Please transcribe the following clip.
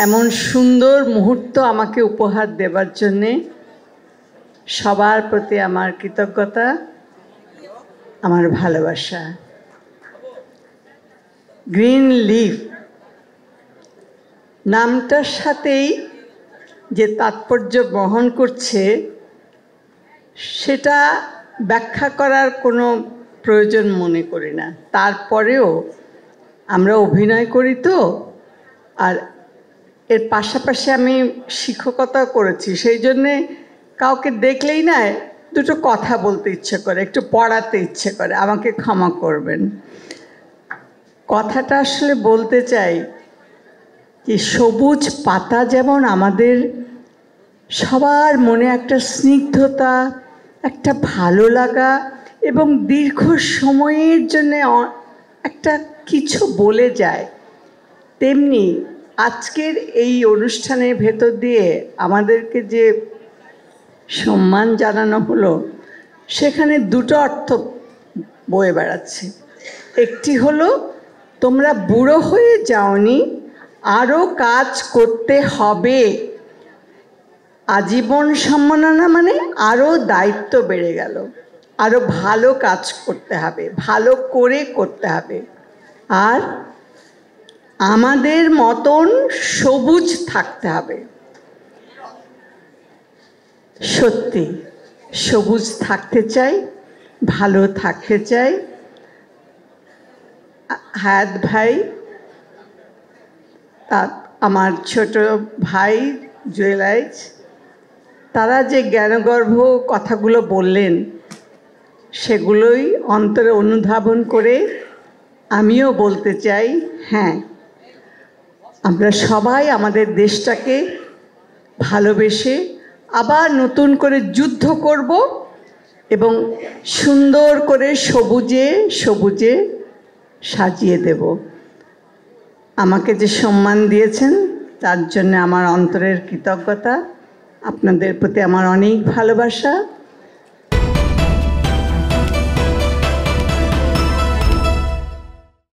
এমন সুন্দর মুহূর্ত আমাকে উপহার দেবার জন্যে সবার প্রতি আমার কৃতজ্ঞতা, আমার ভালোবাসা। গ্রিন লিফ নামটার সাথেই যে তাৎপর্য বহন করছে সেটা ব্যাখ্যা করার কোনো প্রয়োজন মনে করি না। তারপরেও আমরা অভিনয় করি তো, আর এর পাশাপাশি আমি শিক্ষকতা করেছি, সেই জন্যে কাউকে দেখলেই না দুটো কথা বলতে ইচ্ছে করে, একটু পড়াতে ইচ্ছে করে। আমাকে ক্ষমা করবেন। কথাটা আসলে বলতে চাই যে সবুজ পাতা যেমন আমাদের সবার মনে একটা স্নিগ্ধতা, একটা ভালো লাগা এবং দীর্ঘ সময়ের জন্য একটা কিছু বলে যায়, তেমনি আজকের এই অনুষ্ঠানের ভেতর দিয়ে আমাদেরকে যে সম্মান জানানো হলো সেখানে দুটো অর্থ বয়ে বেড়াচ্ছে। একটি হলো তোমরা বুড়ো হয়ে যাওনি, আরও কাজ করতে হবে। আজীবন সম্মাননা মানে আরও দায়িত্ব বেড়ে গেল, আরও ভালো কাজ করতে হবে, ভালো করে করতে হবে। আর আমাদের মতন সবুজ থাকতে হবে। সত্যি সবুজ থাকতে চাই, ভালো থাকতে চাই। হায়াত ভাই, আমার ছোট ভাই জুয়েলাইজ, তারা যে জ্ঞানগর্ভ কথাগুলো বললেন সেগুলোই অন্তরে অনুধাবন করে আমিও বলতে চাই, হ্যাঁ, আমরা সবাই আমাদের দেশটাকে ভালোবেসে আবার নতুন করে যুদ্ধ করব এবং সুন্দর করে সবুজে সবুজে সাজিয়ে দেব। আমাকে যে সম্মান দিয়েছেন তার জন্য আমার অন্তরের কৃতজ্ঞতা, আপনাদের প্রতি আমার অনেক ভালোবাসা।